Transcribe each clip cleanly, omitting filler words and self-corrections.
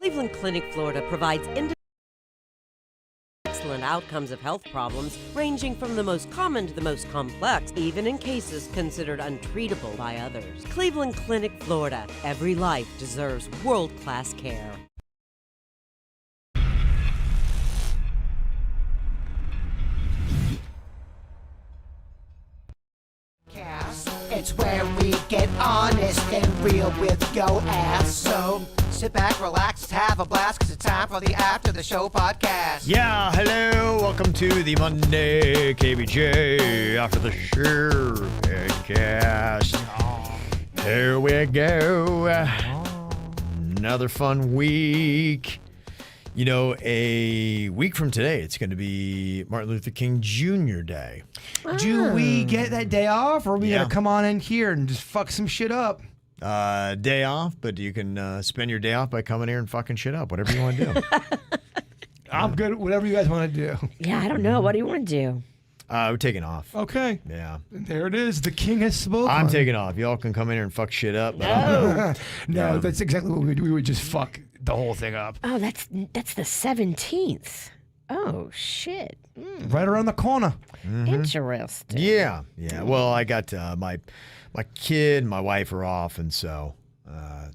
Cleveland Clinic, Florida provides excellent outcomes of health problems ranging from the most common to the most complex, even in cases considered untreatable by others. Cleveland Clinic, Florida. Every life deserves world-class care. It's where we get honest and real with yo ass. So sit back, relax, have a blast, cause it's time for the After the Show podcast. Yeah, hello, welcome to the Monday KVJ After the Show podcast. Here we go. Another fun week. You know, a week from today, it's going to be Martin Luther King Jr. Day. Do we get that day off, or are we going to come on in here and just fuck some shit up? Day off, but you can spend your day off by coming here and fucking shit up, whatever you want to do. I'm good, whatever you guys want to do. Yeah, I don't know. What do you want to do? We're taking off. Okay. Yeah. There it is. The king has spoken. I'm taking off. Y'all can come in here and fuck shit up. But No. No, that's exactly what we would do. We would just fuck the whole thing up. Oh, that's the 17th. Oh, shit. Right around the corner. Interesting. Yeah. Well, I got my kid and my wife are off, and so it's a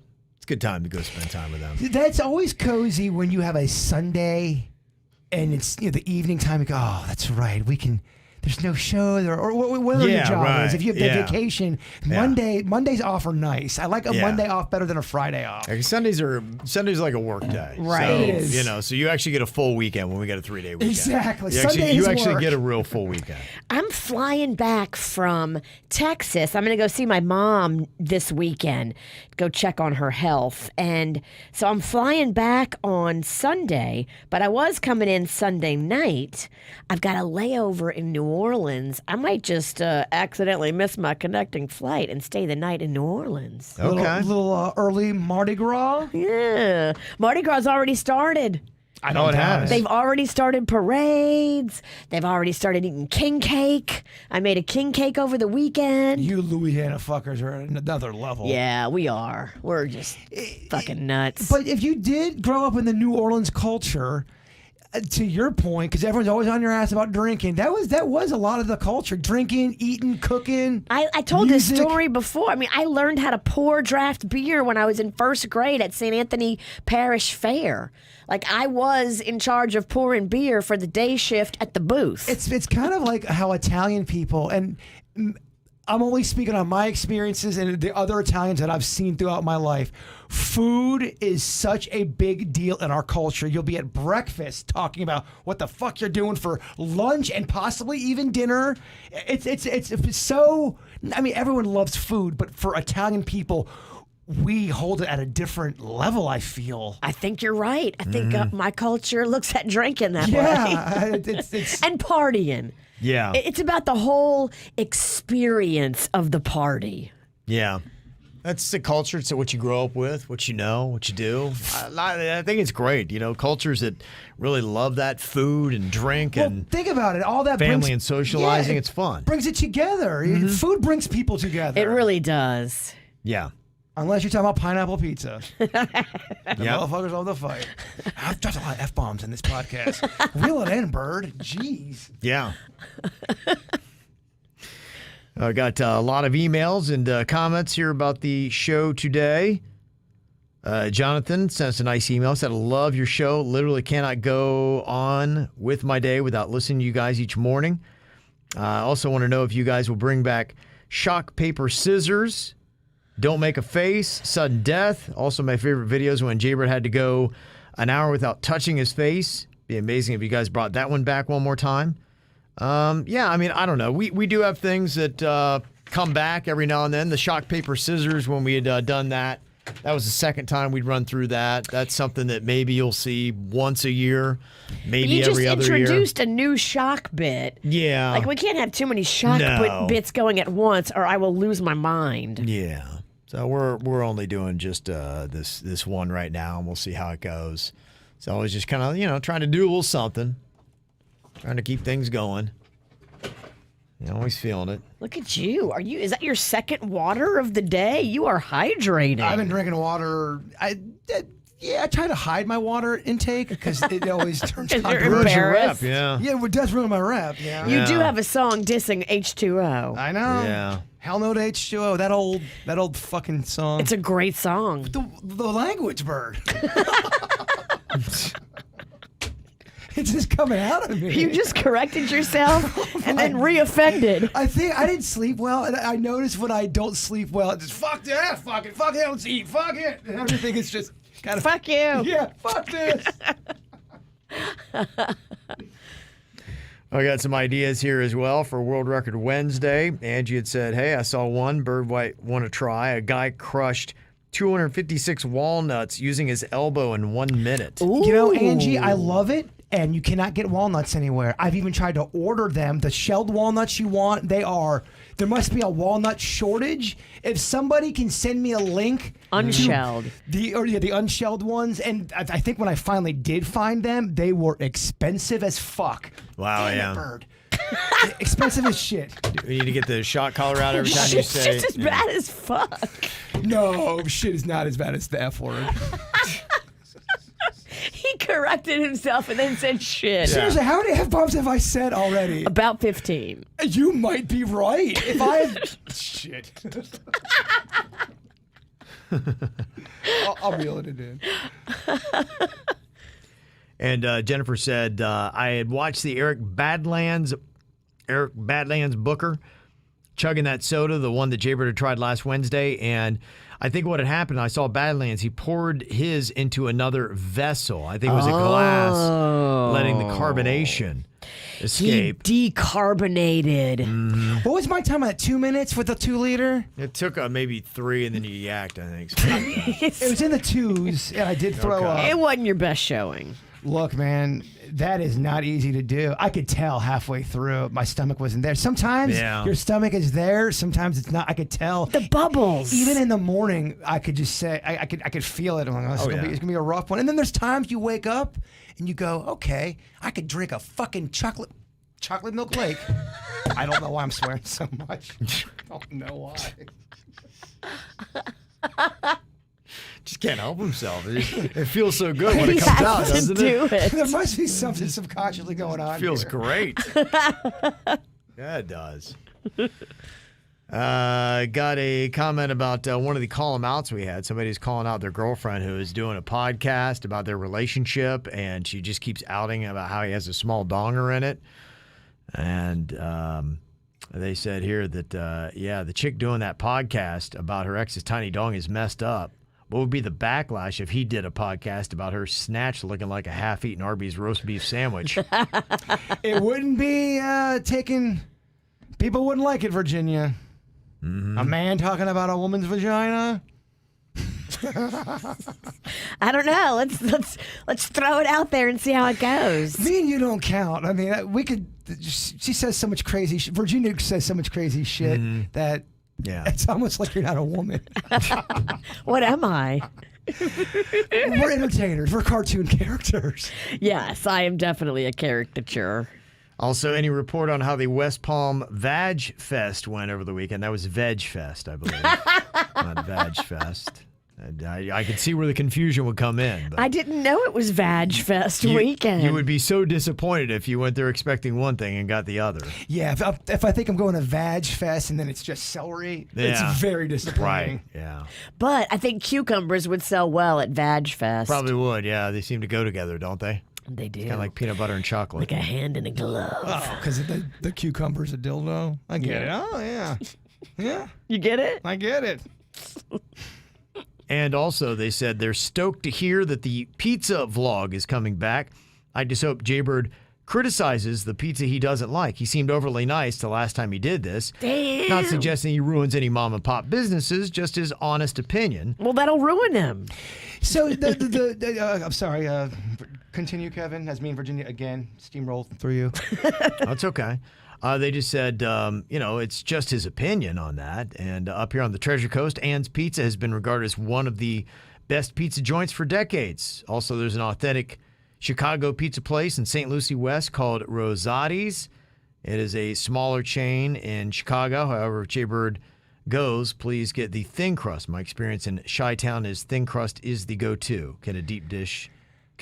good time to go spend time with them. That's always cozy when you have a Sunday and it's the evening time. You go, oh, that's right. We can. There's no show or whatever your job is. If you have that vacation, Mondays off are nice. I like a Monday off better than a Friday off. Like Sunday's like a work day. Right. So, It is. So you actually get a full weekend when we get a 3-day weekend. Exactly. You actually get a real full weekend. I'm flying back from Texas. I'm going to go see my mom this weekend, go check on her health. And so I'm flying back on Sunday, but I was coming in Sunday night. I've got a layover in New Orleans. I might just accidentally miss my connecting flight and stay the night in New Orleans. Okay. Little early Mardi Gras. Yeah. Mardi Gras already started. I know it has. They've already started parades. They've already started eating king cake. I made a king cake over the weekend. You Louisiana fuckers are at another level. Yeah, we are. We're just fucking nuts. But if you did grow up in the New Orleans culture, to your point, because everyone's always on your ass about drinking, that was a lot of the culture. Drinking, eating, cooking. I told music. this story before. I mean, I learned how to pour draft beer when I was in first grade at St. Anthony Parish Fair. Like, I was in charge of pouring beer for the day shift at the booth. It's kind of like how Italian people, and I'm only speaking on my experiences and the other Italians that I've seen throughout my life. Food is such a big deal in our culture. You'll be at breakfast talking about what the fuck you're doing for lunch and possibly even dinner. It's so, I mean, everyone loves food, but for Italian people, we hold it at a different level, I feel. I think you're right. I think my culture looks at drinking that way. Yeah. it's And partying. Yeah. It's about the whole experience of the party. Yeah. That's the culture. It's what you grow up with, what you know, what you do. I think it's great. Cultures that really love that food and drink and think about it. All that family brings, and socializing. It's fun. Brings it together. Food brings people together. It really does. Yeah. Unless you're talking about pineapple pizza. The Yep. motherfuckers love the fight. I've dropped a lot of F-bombs in this podcast. Reel it in, bird. Jeez. Yeah. I got a lot of emails and comments here about the show today. Jonathan sent us a nice email. Said, I love your show. Literally cannot go on with my day without listening to you guys each morning. I also want to know if you guys will bring back shock, paper, scissors. Don't make a face, sudden death. Also, my favorite videos when Jaybird had to go an hour without touching his face. Be amazing if you guys brought that one back one more time. Yeah, I mean, I don't know. We do have things that come back every now and then. The shock, paper, scissors, when we had done that, that was the second time we'd run through that. That's something that maybe you'll see once a year, maybe every other year. You just introduced a new shock bit. Yeah. Like, we can't have too many shock bits going at once, or I will lose my mind. Yeah. So we're only doing just this one right now, and we'll see how it goes. So I was just kind of trying to do a little something, trying to keep things going. Always feeling it. Look at you. Is that your second water of the day? You are hydrated. I've been drinking water Yeah, I try to hide my water intake because it always turns out you're to ruin your embarrassed. rep. Yeah. Yeah, it does ruin my rep. Yeah. You do have a song dissing H2O. I know. Yeah. Hell no to H2O. That old fucking song. It's a great song. The language bird. It's just coming out of me. You just corrected yourself and then reoffended. I think I didn't sleep well, and I notice when I don't sleep well, it's just fuck that, fuck it, let's eat, fuck it, and everything is just kind of Fuck you. yeah, fuck this. I got some ideas here as well for World Record Wednesday. Angie had said, hey, I saw one bird might want to try. A guy crushed 256 walnuts using his elbow in 1 minute. You know, Angie, I love it. And you cannot get walnuts anywhere. I've even tried to order them. The shelled walnuts you want, there must be a walnut shortage. If somebody can send me a link. Unshelled. The unshelled ones. And I think when I finally did find them, they were expensive as fuck. Wow, Damn yeah. it, bird. Expensive as shit. We need to get the shot collar out every time you It's say just as bad as fuck. No, shit is not as bad as the F word. He corrected himself and then said shit. Seriously, how many F-bombs have I said already? About 15. You might be right. If I have... Shit. I'll reel it in. And Jennifer said, I had watched the Eric Badlands Booker chugging that soda, the one that Jaybird had tried last Wednesday. And I think what had happened, I saw Badlands, he poured his into another vessel. I think it was a glass, letting the carbonation escape. He decarbonated. What was my time on that? 2 minutes with the 2 liter? It took maybe 3, and then you yacked, I think. It was in the 2s, and I did throw up. It wasn't your best showing. Look, man, that is not easy to do. I could tell halfway through my stomach wasn't there. Sometimes your stomach is there, sometimes it's not. I could tell. The bubbles. Even in the morning, I could just say, I could feel it. I'm like, oh, it's gonna be a rough one. And then there's times you wake up and you go, okay, I could drink a fucking chocolate milk lake. I don't know why I'm swearing so much. I don't know why. Just can't help himself. It feels so good when He it comes has out, to doesn't do it? There must be something subconsciously going on. Feels here. great. Yeah, it does. Got a comment about one of the call-em outs we had. Somebody's calling out their girlfriend who is doing a podcast about their relationship, and she just keeps outing about how he has a small donger in it. And they said here that, the chick doing that podcast about her ex's tiny dong is messed up. What would be the backlash if he did a podcast about her snatch looking like a half-eaten Arby's roast beef sandwich? It wouldn't be taken. People wouldn't like it, Virginia. A man talking about a woman's vagina. I don't know. Let's throw it out there and see how it goes. Me and you don't count. I mean, we could. She says so much crazy. Virginia says so much crazy shit that. Yeah. It's almost like you're not a woman. What am I? We're entertainers. We're cartoon characters. Yes, I am definitely a caricature. Also, any report on how the West Palm Vag Fest went over the weekend? That was Veg Fest, I believe. Not Vag Fest. I could see where the confusion would come in. But I didn't know it was Vag Fest weekend. You would be so disappointed if you went there expecting one thing and got the other. Yeah, if I think I'm going to Vag Fest and then it's just celery, it's very disappointing. Right, yeah. But I think cucumbers would sell well at Vag Fest. Probably would, yeah. They seem to go together, don't they? They do. Kind of like peanut butter and chocolate. Like a hand in a glove. Oh, because the cucumber's a dildo? I get it. Oh, yeah. Yeah, You get it? I get it. And also, they said they're stoked to hear that the pizza vlog is coming back. I just hope Jaybird criticizes the pizza he doesn't like. He seemed overly nice the last time he did this. Damn. Not suggesting he ruins any mom and pop businesses, just his honest opinion. Well, that'll ruin him. So, I'm sorry. Continue, Kevin. As me and Virginia again steamrolled through you. That's okay. They just said, it's just his opinion on that. And up here on the Treasure Coast, Ann's Pizza has been regarded as one of the best pizza joints for decades. Also, there's an authentic Chicago pizza place in St. Lucie West called Rosati's. It is a smaller chain in Chicago. However, if Jaybird goes, please get the thin crust. My experience in Chi-Town is thin crust is the go-to. Can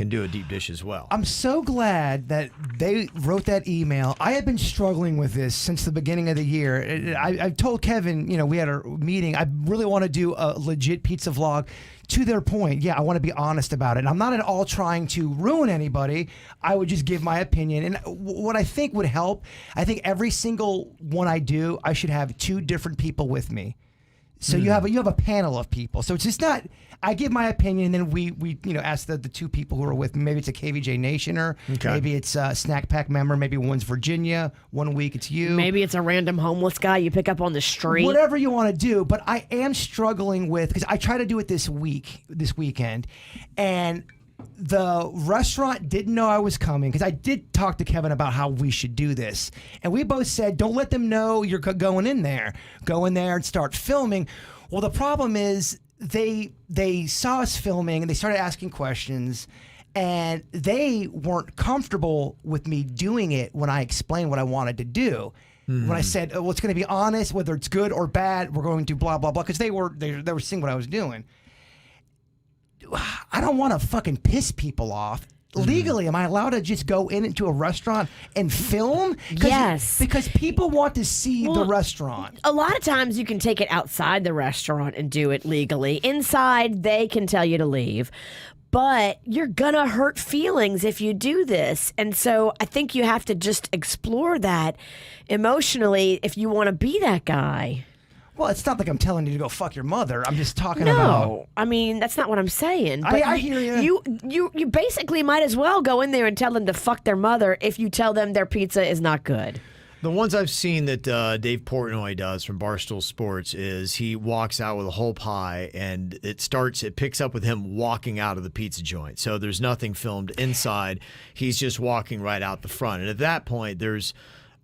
do a deep dish as well. I'm so glad that they wrote that email. I have been struggling with this since the beginning of the year. I've told Kevin, we had a meeting. I really want to do a legit pizza vlog. To their point, yeah, I want to be honest about it. And I'm not at all trying to ruin anybody. I would just give my opinion. And what I think would help, I think every single one I do, I should have 2 different people with me. So you have a panel of people. So it's just not. I give my opinion, and then we ask the 2 people who are with me. Maybe it's a KVJ Nationer. Okay. Maybe it's a Snack Pack member. Maybe one's Virginia. One week it's you. Maybe it's a random homeless guy you pick up on the street. Whatever you want to do. But I am struggling with, because I try to do it this weekend, and the restaurant didn't know I was coming, because I did talk to Kevin about how we should do this. And we both said, don't let them know you're going in there. Go in there and start filming. Well, the problem is they saw us filming and they started asking questions, and they weren't comfortable with me doing it when I explained what I wanted to do. When I said, well, it's going to be honest, whether it's good or bad, we're going to blah, blah, blah, because they were seeing what I was doing. I don't want to fucking piss people off. Legally, am I allowed to just go into a restaurant and film? Yes. Because people want to see the restaurant. A lot of times you can take it outside the restaurant and do it legally. Inside, they can tell you to leave. But you're going to hurt feelings if you do this. And so I think you have to just explore that emotionally if you want to be that guy. Well, it's not like I'm telling you to go fuck your mother. I'm just talking No, about. I mean, that's not what I'm saying. But I hear you. You basically might as well go in there and tell them to fuck their mother if you tell them their pizza is not good. The ones I've seen that Dave Portnoy does from Barstool Sports is he walks out with a whole pie, and it picks up with him walking out of the pizza joint. So there's nothing filmed inside. He's just walking right out the front. And at that point, there's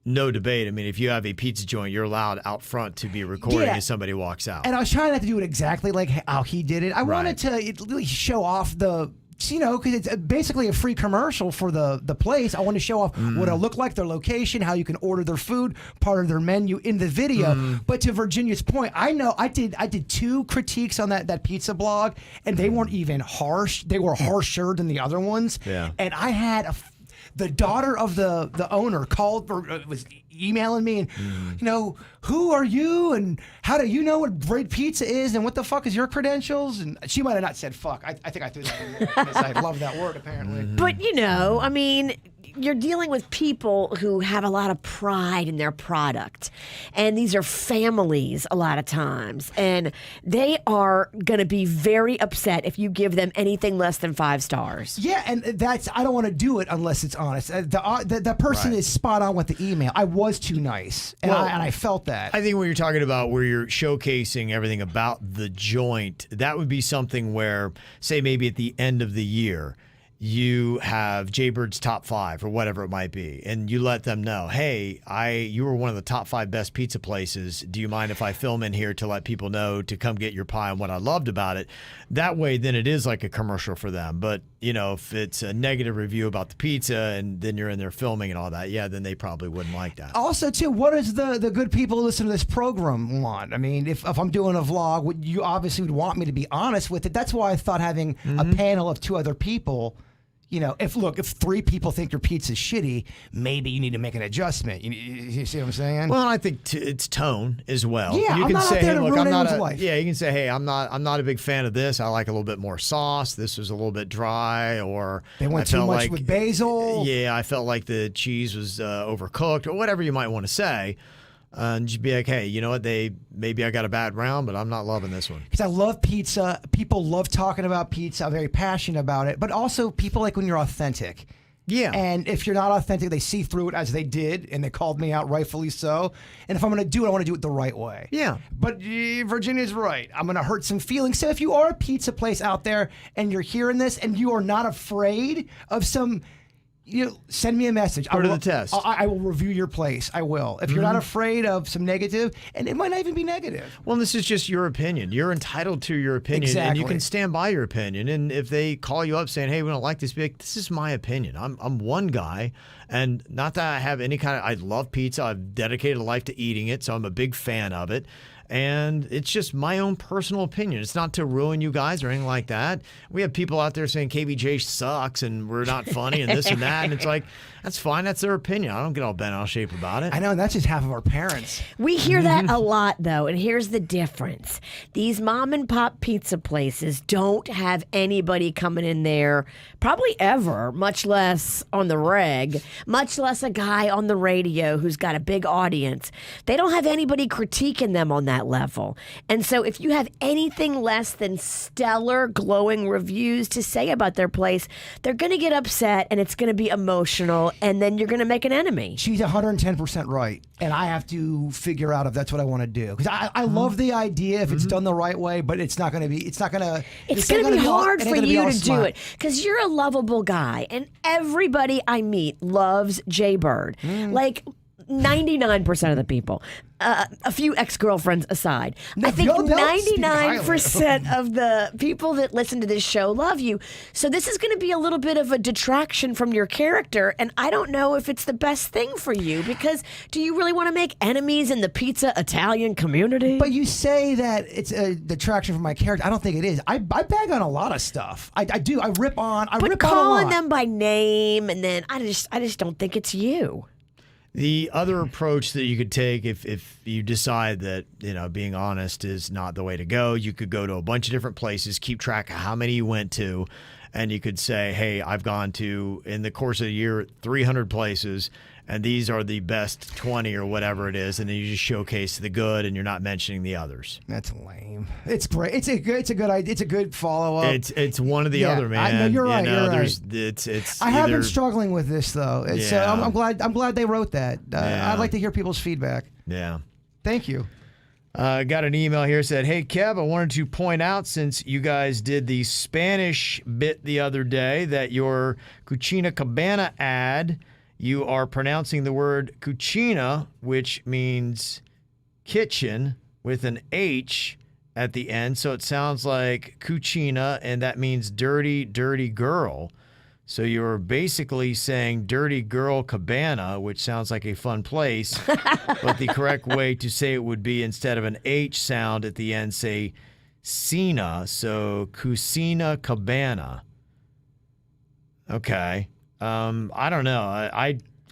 no debate. I mean, if you have a pizza joint, you're allowed out front to be recording as somebody walks out. And I was trying not to do it exactly like how he did it. I wanted to really show off because it's basically a free commercial for the place. I want to show off what it'll look like, their location, how you can order their food, part of their menu in the video. But to Virginia's point, I know I did 2 critiques on that pizza blog, and they weren't even harsh. They were harsher than the other ones. Yeah. And I had the daughter of the owner called or was emailing me and who are you and how do you know what great pizza is and what the fuck is your credentials? And she might have not said fuck. I think I threw that in there because I love that word apparently. But I mean, you're dealing with people who have a lot of pride in their product. And these are families a lot of times. And they are going to be very upset if you give them anything less than 5 stars. Yeah, and I don't want to do it unless it's honest. The person is spot on with the email. I was too nice, and I felt that. I think when you're talking about where you're showcasing everything about the joint, that would be something where, say maybe at the end of the year, you have Jaybird's top 5 or whatever it might be, and you let them know, hey, you were one of the top 5 best pizza places. Do you mind if I film in here to let people know to come get your pie and what I loved about it? That way, then it is like a commercial for them. But, if it's a negative review about the pizza and then you're in there filming and all that, then they probably wouldn't like that. Also, too, what does the good people who listen to this program want? I mean, if I'm doing a vlog, you obviously would want me to be honest with it. That's why I thought having a panel of 2 other people, if 3 people think your pizza's shitty, maybe you need to make an adjustment. You see what I'm saying? Well, I think it's tone as well. Yeah, you I'm can not say, out there hey, to look, ruin I'm not anyone's life. Yeah, you can say, hey, I'm not a big fan of this. I like a little bit more sauce. This was a little bit dry, or they went I too felt much like, with basil. Yeah, I felt like the cheese was overcooked, or whatever you might want to say. And you'd be like, hey, you know what? Maybe I got a bad round, but I'm not loving this one. Because I love pizza. People love talking about pizza. I'm very passionate about it. But also, people like when you're authentic. Yeah. And if you're not authentic, they see through it, as they did, and they called me out, rightfully so. And if I'm going to do it, I want to do it the right way. Yeah. But Virginia's right. I'm going to hurt some feelings. So if you are a pizza place out there and you're hearing this and you are not afraid of some... send me a message. Go to the test. I will review your place. I will. If you're not afraid of some negative, and it might not even be negative. Well, this is just your opinion. You're entitled to your opinion, and you can stand by your opinion. And if they call you up saying, hey, we don't like this, be like, this is my opinion. I'm one guy, and not that I have any kind of... I love pizza. I've dedicated a life to eating it, so I'm a big fan of it. And it's just my own personal opinion. It's not to ruin you guys or anything like that. We have people out there saying KVJ sucks and we're not funny and this and that. And it's like, that's fine. That's their opinion. I don't get all bent out of shape about it. I know, and that's just half of our parents. We hear that a lot, though, and here's the difference. These mom and pop pizza places don't have anybody coming in there, probably ever, much less on the reg, much less a guy on the radio who's got a big audience. They don't have anybody critiquing them on that level. And so if you have anything less than stellar, glowing reviews to say about their place, they're going to get upset and it's going to be emotional, and then you're going to make an enemy. She's 110% right, and I have to figure out if that's what I want to do. Because I love the idea if it's done the right way, but it's not going to be. It's going to be hard for you to do it because you're a lovable guy, and everybody I meet loves Jay Bird. Like 99% of the people. A few ex-girlfriends aside. I think 99% of the people that listen to this show love you. So this is going to be a little bit of a detraction from your character, and I don't know if it's the best thing for you, because do you really want to make enemies in the pizza Italian community? But you say that it's a detraction from my character. I don't think it is. I bag on a lot of stuff. I do. I rip on. But calling them by name, and then I just don't think it's you. The other approach that you could take if you decide that, being honest is not the way to go, you could go to a bunch of different places, keep track of how many you went to, and you could say, hey, I've gone to, in the course of the year, 300 places, and these are the best 20 or whatever it is, and then you just showcase the good, and you're not mentioning the others. That's lame. It's great. It's a good idea. It's a good follow up. It's one or the other, man. No, you're right. You're right. It's I have been struggling with this though. Yeah. I'm glad they wrote that. I'd like to hear people's feedback. Yeah. Thank you. Got an email here, said, hey, Kev, I wanted to point out, since you guys did the Spanish bit the other day, that your Cucina Cabana ad, you are pronouncing the word cucina, which means kitchen, with an H at the end. So it sounds like cucina, and that means dirty, dirty girl. So you're basically saying Dirty Girl Cabana, which sounds like a fun place, but the correct way to say it would be, instead of an H sound at the end, say Cina. So Cucina Cabana. Okay. I don't know.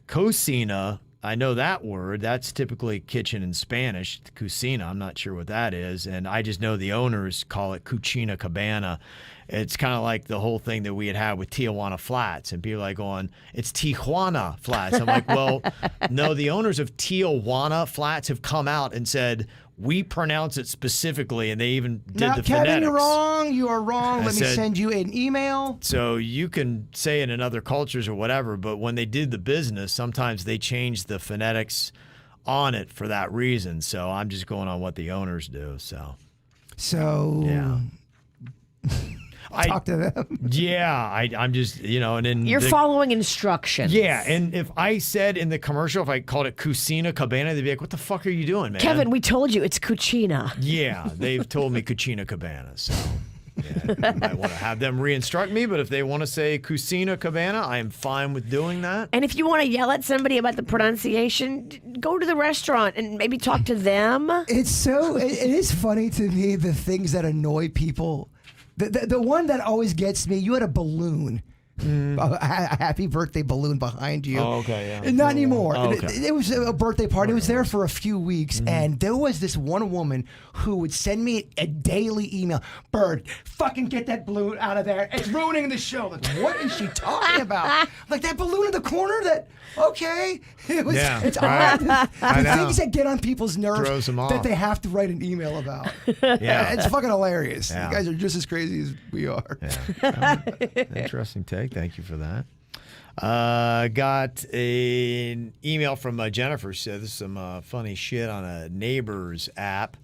Cocina, I know that word. That's typically kitchen in Spanish. Cucina, I'm not sure what that is. And I just know the owners call it Cucina Cabana. It's kind of like the whole thing that we had with Tijuana Flats. And people are like going, it's Tijuana Flats. I'm like, well, no, the owners of Tijuana Flats have come out and said, we pronounce it specifically, and they even did the phonetics. Kevin, you're wrong. You are wrong. Let me send you an email. So you can say it in other cultures or whatever, but when they did the business, sometimes they changed the phonetics on it for that reason. So I'm just going on what the owners do. So yeah. Talk to them. Yeah, I'm just, and then you're following instructions. Yeah, and if I said in the commercial, if I called it Cucina Cabana, they'd be like, what the fuck are you doing, man? Kevin, we told you it's Cucina. Yeah, they've told me Cucina Cabana, so yeah, I might want to have them re-instruct me, but if they want to say Cucina Cabana, I am fine with doing that. And if you want to yell at somebody about the pronunciation, go to the restaurant and maybe talk to them. It is funny to me, the things that annoy people. The one that always gets me, you had a balloon. A happy birthday balloon behind you. Oh, okay, yeah. Not anymore. Oh, okay. It was a birthday party. It was there for a few weeks, and there was this one woman who would send me a daily email. Bird, fucking get that balloon out of there. It's ruining the show. Like, what is she talking about? Like, that balloon in the corner okay. It's odd. The things that get on people's nerves throws them off. that they have to write an email about. Yeah. It's fucking hilarious. Yeah. You guys are just as crazy as we are. Yeah. Interesting take. Thank you for that. Got an email from Jennifer. Said this is some funny shit on a Neighbors app.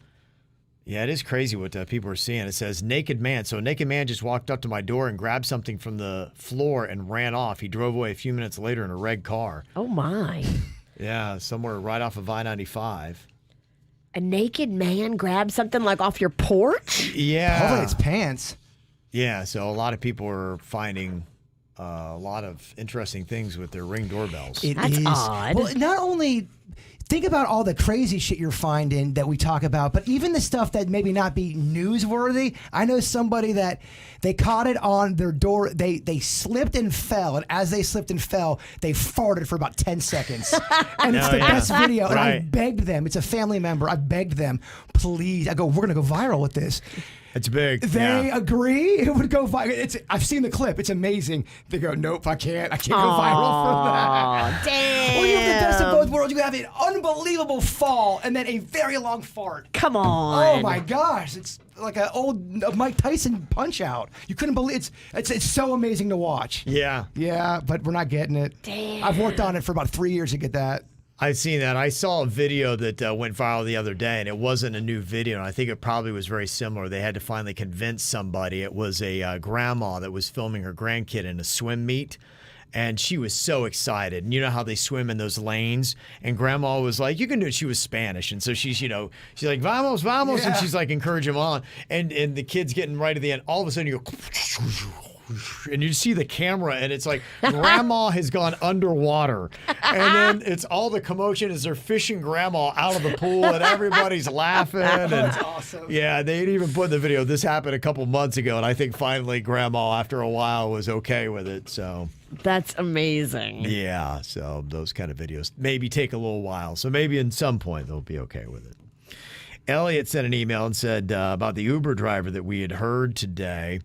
Yeah, it is crazy what people are seeing. It says naked man. So a naked man just walked up to my door and grabbed something from the floor and ran off. He drove away a few minutes later in a red car. Oh, my. Yeah, somewhere right off of I-95. A naked man grabbed something like off your porch? Yeah. Hopefully it's pants. Yeah, so a lot of people are finding a lot of interesting things with their Ring doorbells. It That's is odd. Well, not only think about all the crazy shit you're finding that we talk about, but even the stuff that maybe not be newsworthy. I know somebody that they caught it on their door. They slipped and fell, and as they slipped and fell, they farted for about 10 seconds. And it's the best video. And I begged them. It's a family member. I begged them, please. I go, we're going to go viral with this. It's big. They agree. It would go viral. I've seen the clip. It's amazing. They go, nope, I can't go viral for that. Damn. Well, you have the best of both worlds. You have an unbelievable fall and then a very long fart. Come on. Oh my gosh, it's like an old Mike Tyson punch out. You couldn't believe it's so amazing to watch. Yeah. Yeah, but we're not getting it. Damn. I've worked on it for about 3 years to get that. I've seen that. I saw a video that went viral the other day, and it wasn't a new video, and I think it probably was very similar. They had to finally convince somebody. It was a grandma that was filming her grandkid in a swim meet, and she was so excited. And you know how they swim in those lanes? And grandma was like, you can do it. She was Spanish, and so she's like, vamos, vamos, and she's like encouraging them on. And the kid's getting right at the end. All of a sudden, you go... and you see the camera, and it's like grandma has gone underwater, and then it's all the commotion as they're fishing grandma out of the pool, and everybody's laughing. And that's awesome. Yeah, they didn't even put in the video. This happened a couple months ago, and I think finally grandma, after a while, was okay with it. So That's amazing. yeah, so those kind of videos maybe take a little while. So maybe in some point they'll be okay with it. Elliot sent an email and said about the Uber driver that we had heard today.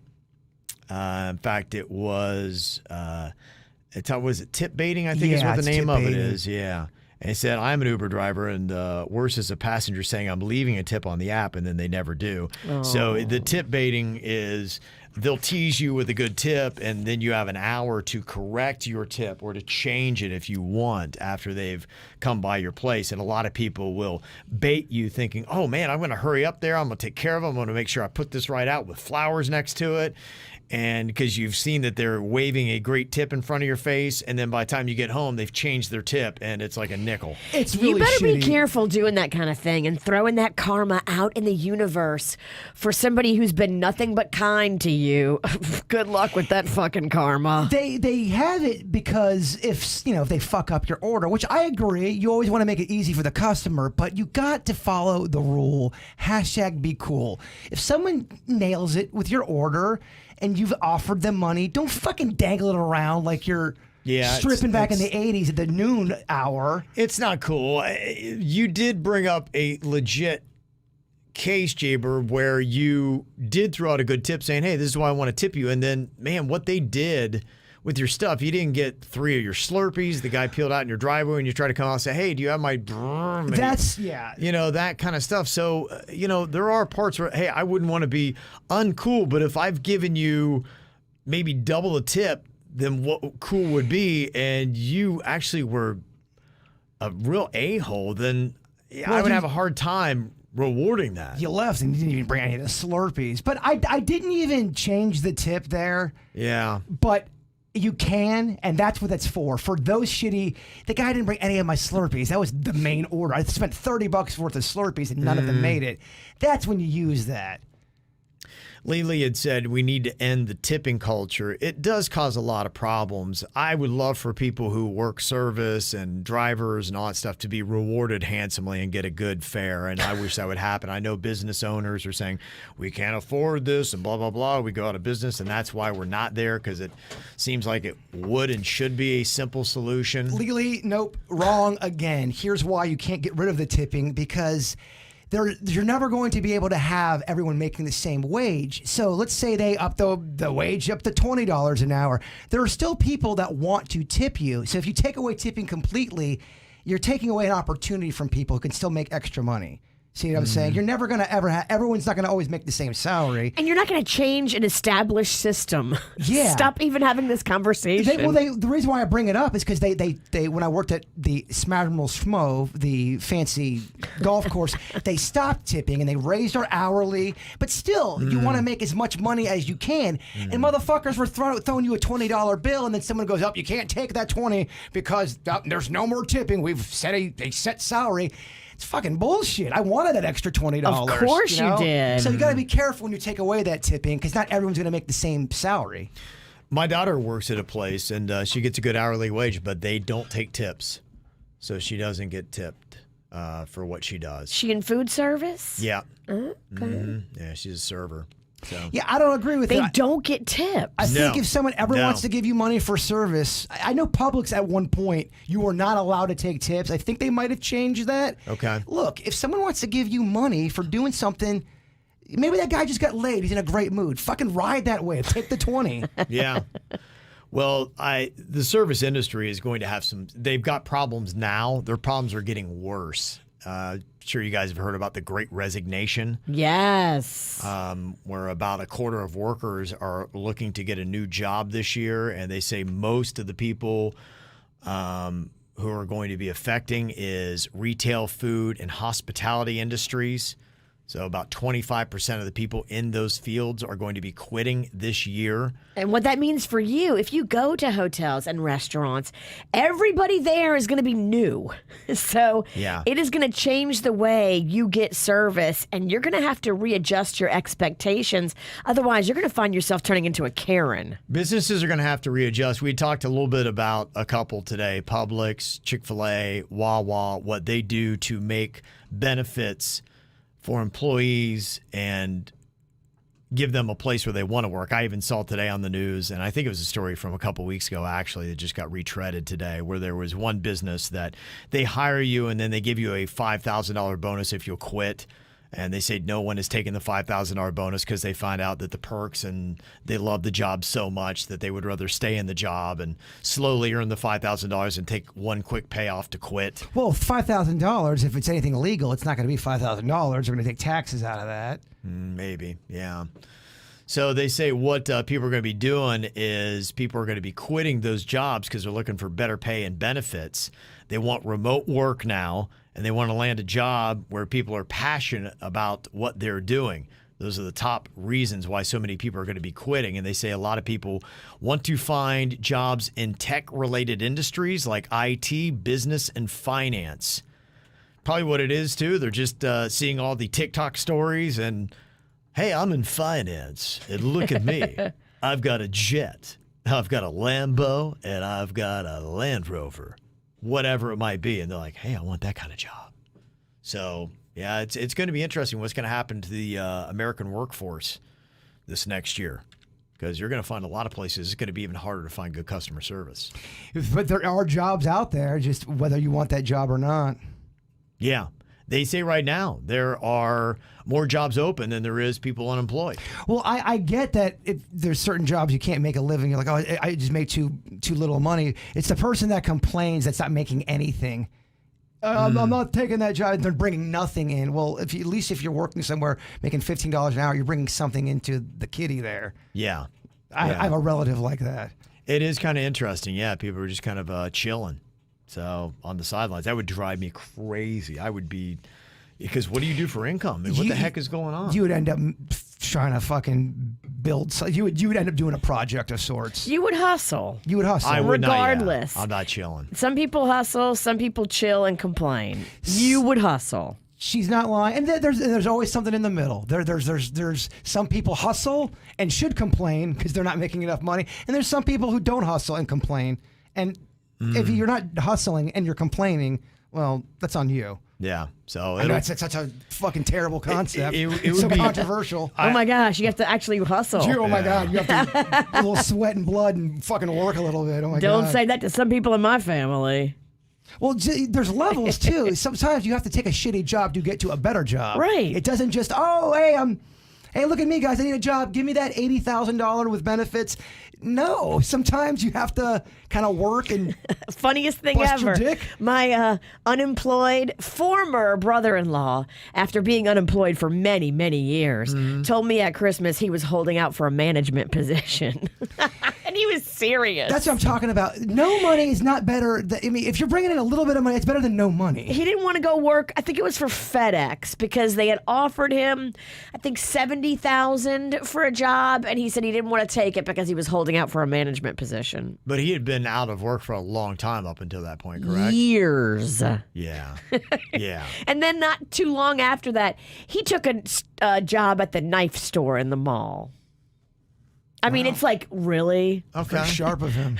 In fact, it was, was it tip baiting, I think is what the name of it is. Yeah. And he said, I'm an Uber driver, and worse is a passenger saying I'm leaving a tip on the app, and then they never do. Oh. So the tip baiting is they'll tease you with a good tip, and then you have an hour to correct your tip or to change it if you want after they've come by your place. And a lot of people will bait you thinking, oh, man, I'm going to hurry up there. I'm going to take care of them. I'm going to make sure I put this right out with flowers next to it. And because you've seen that they're waving a great tip in front of your face, and then by the time you get home, they've changed their tip, and it's like a nickel. It's really You better shitty. be careful doing that kind of thing and throwing that karma out in the universe for somebody who's been nothing but kind to you. Good luck with that fucking karma. They have it because if they fuck up your order, which I agree, you always want to make it easy for the customer, but you got to follow the rule. #be cool. If someone nails it with your order and you've offered them money, don't fucking dangle it around like you're stripping back in the 80s at the noon hour. It's not cool. You did bring up a legit case, Jaber, where you did throw out a good tip saying, hey, this is why I want to tip you. And then, man, what they did with your stuff, you didn't get 3 of your Slurpees. The guy peeled out in your driveway, and you try to come out and say, hey, do you have my... that kind of stuff. So, there are parts where, hey, I wouldn't want to be uncool, but if I've given you maybe double the tip than what cool would be, and you actually were a real a-hole, then I would have a hard time rewarding that. You left and you didn't even bring any of the Slurpees. But I didn't even change the tip there. Yeah. But... you can, and that's what that's for. For those shitty, the guy didn't bring any of my Slurpees. That was the main order. I spent $30 worth of Slurpees, and none of them made it. That's when you use that. Lily had said we need to end the tipping culture. It does cause a lot of problems. I would love for people who work service and drivers and all that stuff to be rewarded handsomely and get a good fare, and I wish that would happen. I know business owners are saying, we can't afford this and blah, blah, blah. We go out of business, and that's why we're not there, because it seems like it would and should be a simple solution. Legally, nope, wrong again. Here's why you can't get rid of the tipping, because... you're never going to be able to have everyone making the same wage. So let's say they up the wage up to $20 an hour. There are still people that want to tip you. So if you take away tipping completely, you're taking away an opportunity from people who can still make extra money. See what I'm saying? You're never going to ever have, everyone's not going to always make the same salary. And you're not going to change an established system. Yeah. Stop even having this conversation. The reason why I bring it up is because they when I worked at the Smadrimal Smo, the fancy golf course, they stopped tipping and they raised our hourly. But still, you want to make as much money as you can. And motherfuckers were throwing you a $20 bill, and then someone goes, you can't take that 20 because there's no more tipping. We've set a set salary. It's fucking bullshit. I wanted that extra $20. Of course you did. So you got to be careful when you take away that tipping, because not everyone's going to make the same salary. My daughter works at a place, and she gets a good hourly wage, but they don't take tips. So she doesn't get tipped. for what she does. She in food service? Yeah. Okay. Yeah, she's a server. So. Yeah, I don't agree with They that. don't get tips. I think No. if someone ever No. wants to give you money for service, I know Publix at one point you were not allowed to take tips. I think they might have changed that. Okay. Look, if someone wants to give you money for doing something, maybe that guy just got laid. He's in a great mood. Fucking ride that wave. Take the 20. Yeah. Well, the service industry is going to have they've got problems now. Their problems are getting worse. Sure you guys have heard about the Great Resignation. Yes. Where about a quarter of workers are looking to get a new job this year. And they say most of the people who are going to be affecting is retail, food, and hospitality industries. So about 25% of the people in those fields are going to be quitting this year. And what that means for you, if you go to hotels and restaurants, everybody there is going to be new. So Yeah. it is going to change the way you get service, and you're going to have to readjust your expectations. Otherwise, you're going to find yourself turning into a Karen. Businesses are going to have to readjust. We talked a little bit about a couple today, Publix, Chick-fil-A, Wawa, what they do to make benefits for employees and give them a place where they want to work. I even saw today on the news, and I think it was a story from a couple weeks ago, actually, that just got retreaded today, where there was one business that they hire you and then they give you a $5,000 bonus if you'll quit. And they say no one is taking the $5,000 bonus because they find out that the perks and they love the job so much that they would rather stay in the job and slowly earn the $5,000 and take one quick payoff to quit. Well, $5,000, if it's anything illegal, it's not going to be $5,000. They're going to take taxes out of that. Maybe, yeah. So they say what people are going to be doing is people are going to be quitting those jobs because they're looking for better pay and benefits. They want remote work now, and they want to land a job where people are passionate about what they're doing. Those are the top reasons why so many people are going to be quitting. And they say a lot of people want to find jobs in tech-related industries like IT, business, and finance. Probably what it is, too. They're just seeing all the TikTok stories and, hey, I'm in finance, and look at me. I've got a jet, I've got a Lambo, and I've got a Land Rover, whatever it might be. And they're like, hey, I want that kind of job. So, yeah, it's going to be interesting what's going to happen to the American workforce this next year, because you're going to find a lot of places it's going to be even harder to find good customer service. But there are jobs out there, just whether you want that job or not. Yeah. They say right now there are more jobs open than there is people unemployed. Well, I get that if there's certain jobs you can't make a living. You're like, oh, I just make too little money. It's the person that complains that's not making anything. I'm not taking that job. They're bringing nothing in. Well, at least if you're working somewhere making $15 an hour, you're bringing something into the kitty there. Yeah. I have a relative like that. It is kind of interesting. Yeah, people are just kind of chilling. So on the sidelines, that would drive me crazy. I would be, because what do you do for income? I mean, what the heck is going on? You would end up trying to fucking build. You would end up doing a project of sorts. You would hustle. You would hustle. I would regardless. Not, yeah. I'm not chilling. Some people hustle, some people chill and complain. You would hustle. She's not lying, and there's always something in the middle. There's some people hustle and should complain because they're not making enough money, and there's some people who don't hustle and complain. And if you're not hustling and you're complaining, well, that's on you. Yeah. So I know it's such a fucking terrible concept. It It's so would be controversial. Oh my gosh, you have to actually hustle. Oh my God, you have to a little sweat and blood and fucking work a little bit. Oh my God. Don't say that to some people in my family. Well, there's levels too. Sometimes you have to take a shitty job to get to a better job. Right. It doesn't just, hey, look at me, guys. I need a job. Give me that $80,000 with benefits. No, sometimes you have to kind of work and Funniest thing bust your ever. dick. My unemployed former brother-in-law, after being unemployed for many, many years, told me at Christmas he was holding out for a management position. And he was serious. That's what I'm talking about. No money is not better. I mean, if you're bringing in a little bit of money, it's better than no money. He didn't want to go work. I think it was for FedEx because they had offered him, I think, $70,000 for a job, and he said he didn't want to take it because he was holding out for a management position. But he had been out of work for a long time up until that point, correct? Years. Yeah. Yeah. And then not too long after that, he took a job at the knife store in the mall. I mean, it's like, really? Okay. Sharp of him.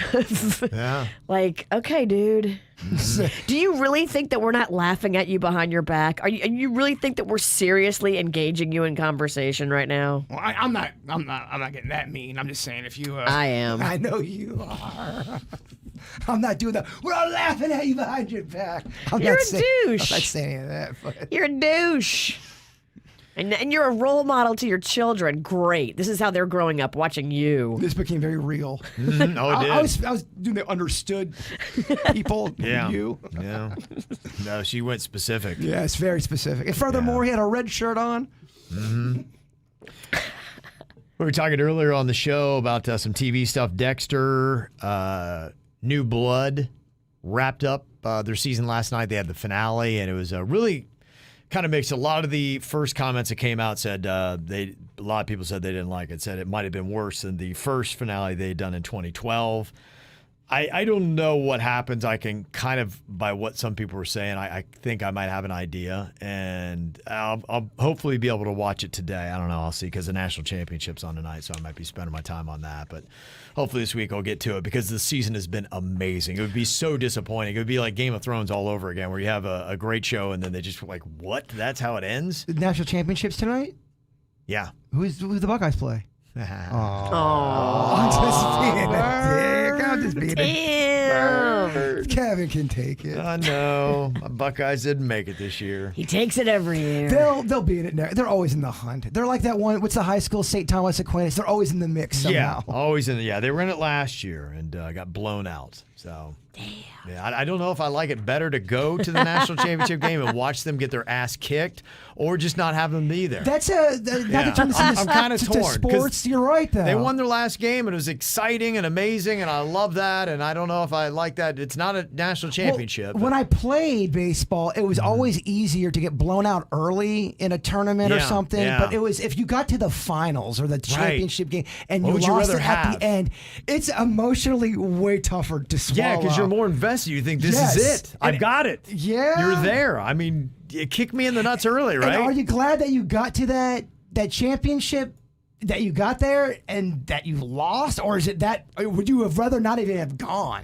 Yeah. Like, okay, dude. Do you really think that we're not laughing at you behind your back? You really think that we're seriously engaging you in conversation right now? Well, I'm not getting that mean. I'm just saying if you. I am. I know you are. I'm not doing that. We're all laughing at you behind your back. You're a douche. I'm not saying any of that. But. You're a douche. And you're a role model to your children. Great. This is how they're growing up, watching you. This became very real. Mm-hmm. Oh, it did. I was doing the understood people. Yeah. You. Yeah. No, she went specific. Yeah, it's very specific. And furthermore, he had a red shirt on. Mm-hmm. We were talking earlier on the show about some TV stuff. Dexter, New Blood, wrapped up their season last night. They had the finale, and it was really kind of mixed. A lot of the first comments that came out said a lot of people said they didn't like it. Said it might have been worse than the first finale they had done in 2012. I don't know what happens. I can kind of, by what some people were saying, I think I might have an idea, and I'll hopefully be able to watch it today. I don't know. I'll see, because the national championship's on tonight, so I might be spending my time on that. But hopefully this week I'll get to it, because the season has been amazing. It would be so disappointing. It would be like Game of Thrones all over again, where you have a great show and then they just like, what? That's how it ends? The national championships tonight? Yeah. Who's the Buckeyes play? Oh. I'm just being a dick. I'm just being a Damn. Kevin can take it. I know. My Buckeyes didn't make it this year. He takes it every year. They'll be in it now. They're always in the hunt. They're like that one. What's the high school? St. Thomas Aquinas. They're always in the mix somehow. Yeah, always in the. Yeah, they were in it last year and got blown out. So. Damn. Yeah, I don't know if I like it better to go to the national championship game and watch them get their ass kicked, or just not have them be there. That's not to turn this into I'm kind of to torn. 'Cause sports. You're right, though. They won their last game, and it was exciting and amazing, and I love that. And I don't know if I like that. It's not a national championship. When I played baseball, it was always easier to get blown out early in a tournament or Yeah, something. yeah. But it was if you got to the finals or the championship game and What you would you lost rather it at have? the end, it's emotionally way tougher to swallow. yeah, because you're more invested. You think this Yes. is it. I've got it. Yeah. You're there. I mean, it kicked me in the nuts early, right? And are you glad that you got to that championship, that you got there and that you lost? Or is it that, would you have rather not even have gone?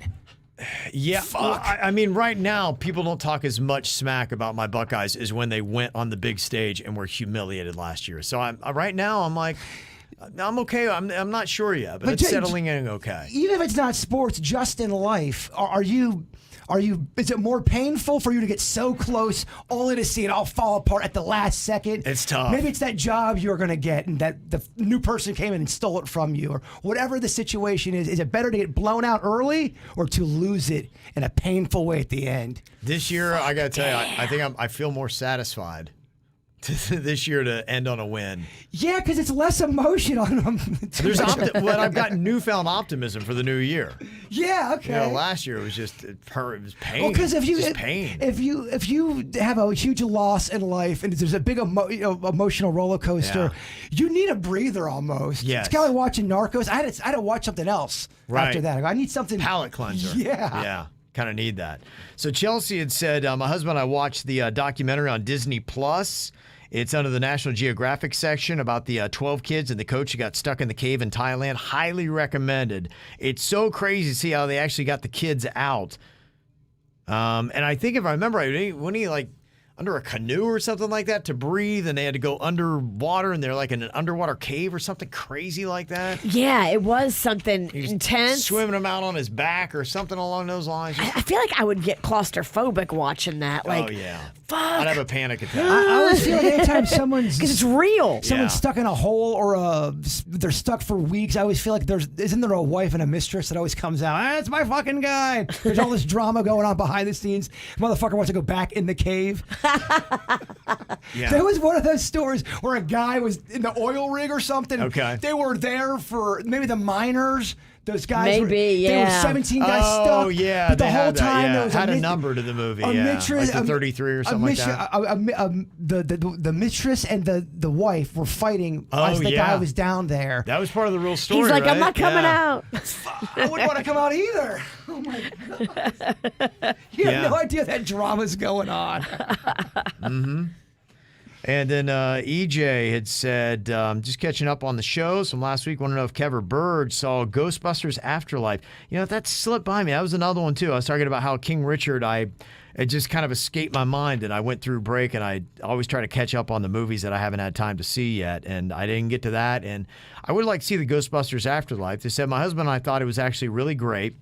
Yeah, well, I mean, right now, people don't talk as much smack about my Buckeyes as when they went on the big stage and were humiliated last year. So right now, I'm like, I'm okay. I'm not sure yet, but it's settling in okay. Even if it's not sports, just in life, are you? Is it more painful for you to get so close, only to see it all fall apart at the last second? It's tough. Maybe it's that job you're going to get, and that the new person came in and stole it from you, or whatever the situation is. Is it better to get blown out early, or to lose it in a painful way at the end? This year, I got to tell you, I think I feel more satisfied this year to end on a win. Yeah, because it's less emotion on them. Well, I've got newfound optimism for the new year. Yeah, okay. You know, last year it was just it was pain. Well, because if you have a huge loss in life and there's a big emotional roller coaster, you need a breather almost. Yes. It's kind of like watching Narcos. I had to watch something else after that. I go, I need something. Palate cleanser. Yeah. Yeah. Kind of need that. So Chelsea had said, my husband and I watched the documentary on Disney Plus. It's under the National Geographic section about the 12 kids and the coach who got stuck in the cave in Thailand. Highly recommended. It's so crazy to see how they actually got the kids out. And I think if I remember right, when he like under a canoe or something like that to breathe, and they had to go underwater, and they're like in an underwater cave or something crazy like that. Yeah, it was something intense. Swimming him out on his back or something along those lines. I feel like I would get claustrophobic watching that. Like, oh yeah, fuck. I'd have a panic attack. I always feel like anytime someone's Because it's real. someone's stuck in a hole or they're stuck for weeks, I always feel like isn't there a wife and a mistress that always comes out? That's my fucking guy. There's all this drama going on behind the scenes. Motherfucker wants to go back in the cave. Yeah. There was one of those stories where a guy was in the oil rig or something. Okay. They were there for maybe the miners. Those guys Maybe, there were yeah. 17 guys stuck. Oh yeah, But the they whole had that, time yeah. there was had a a number to the movie. a Yeah, mistress, like the 33 or something like that. The mistress and the wife were fighting as the yeah. guy was down there. That was part of the real story. He's like, I'm right? not coming Yeah. out. I wouldn't want to come out either. Oh my god! You Yeah. have no idea that drama's going on. And then EJ had said, just catching up on the shows from last week. Want to know if Kever Bird saw Ghostbusters Afterlife. You know, that slipped by me. That was another one, too. I was talking about how King Richard, it just kind of escaped my mind, and I went through break, and I always try to catch up on the movies that I haven't had time to see yet, and I didn't get to that. And I would like to see the Ghostbusters Afterlife. They said my husband and I thought it was actually really great.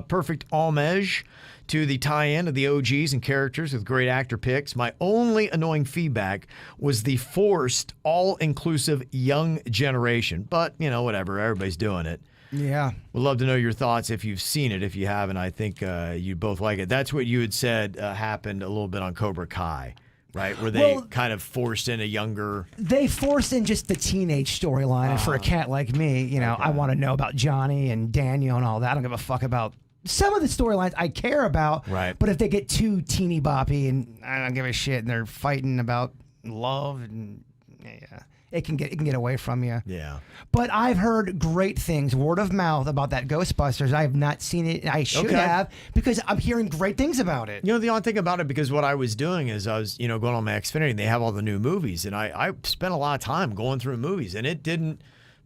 Perfect homage to the tie-in of the OGs and characters with great actor picks. My only annoying feedback was the forced, all-inclusive young generation. But, you know, whatever. Everybody's doing it. Yeah. We'd love to know your thoughts if you've seen it. If you haven't, I think you'd both like it. That's what you had said happened a little bit on Cobra Kai, right? Where they kind of forced in a younger... They forced in just the teenage storyline. And for a cat like me, you know, I want to know about Johnny and Daniel and all that. I don't give a fuck about... Some of the storylines I care about, right? But if they get too teeny boppy and I don't give a shit, and they're fighting about love, and it can get away from you. Yeah. But I've heard great things, word of mouth, about that Ghostbusters. I have not seen it. I should have, because I'm hearing great things about it. You know, the only thing about it, because what I was doing is I was, going on my Xfinity, and they have all the new movies, and I spent a lot of time going through movies, and it didn't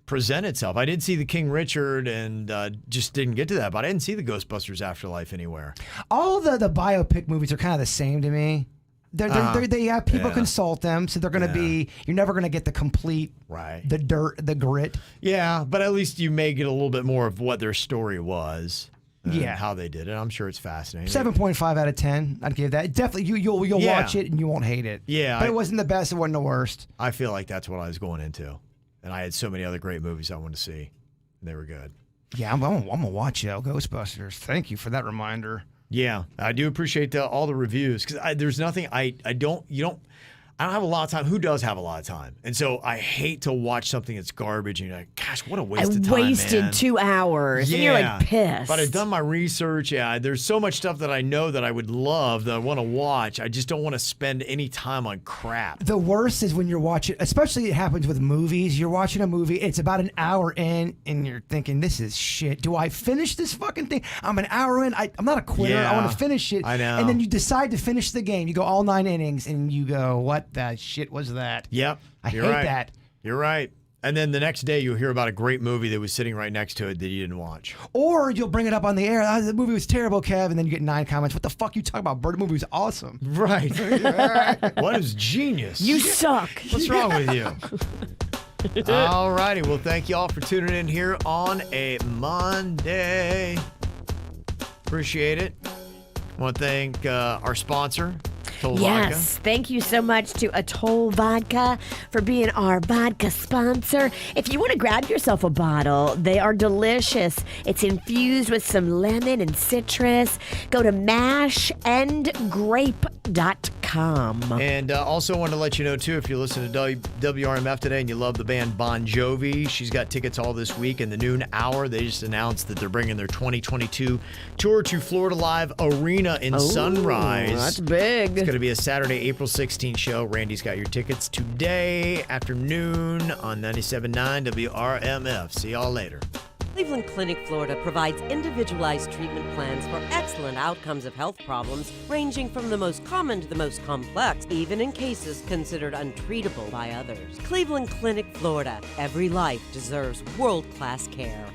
present itself. I did see the King Richard and just didn't get to that, but I didn't see the Ghostbusters Afterlife anywhere. All the biopic movies are kind of the same to me. They have people consult them, so they're going to be. You're never going to get the complete, the dirt, the grit. Yeah, but at least you may get a little bit more of what their story was. And how they did it. I'm sure it's fascinating. 7.5 out of 10. I'd give that. Definitely, you'll watch it and you won't hate it. Yeah, but it wasn't the best. It wasn't the worst. I feel like that's what I was going into. And I had so many other great movies I wanted to see. And they were good. Yeah, I'm gonna watch Ghostbusters. Thank you for that reminder. Yeah, I do appreciate all the reviews, because there's nothing I don't have a lot of time. Who does have a lot of time? And so I hate to watch something that's garbage and you're like, gosh, what a waste of time, wasted man. 2 hours. Yeah. And you're like pissed. But I've done my research. Yeah, there's so much stuff that I know that I would love, that I want to watch. I just don't want to spend any time on crap. The worst is when you're watching, especially it happens with movies. You're watching a movie, it's about an hour in, and you're thinking, this is shit. Do I finish this fucking thing? I'm an hour in. I'm not a quitter. Yeah, I want to finish it. I know. And then you decide to finish the game. You go all 9 innings, and you go, what the shit was that? Yep. I hate right. that. You're right. And then the next day you'll hear about a great movie that was sitting right next to it that you didn't watch. Or you'll bring it up on the air. The movie was terrible, Kev. And then you get 9 comments. What the fuck you talking about? Bird, the movie was awesome. Right. What is genius? You suck. What's wrong with you? All righty. Well, thank you all for tuning in here on a Monday. Appreciate it. I want to thank our sponsor, Atoll Yes, Vodka. thank you so much to Atoll Vodka for being our vodka sponsor. If you want to grab yourself a bottle, they are delicious. It's infused with some lemon and citrus. Go to mashandgrape.com. And also wanted to let you know, too, if you listen to WRMF today and you love the band Bon Jovi, she's got tickets all this week in the noon hour. They just announced that they're bringing their 2022 tour to Florida Live Arena in Sunrise. That's big. It's going to be a Saturday, April 16th show. Randy's got your tickets today afternoon on 97.9 WRMF. See y'all later. Cleveland Clinic, Florida provides individualized treatment plans for excellent outcomes of health problems ranging from the most common to the most complex, even in cases considered untreatable by others. Cleveland Clinic, Florida. Every life deserves world-class care.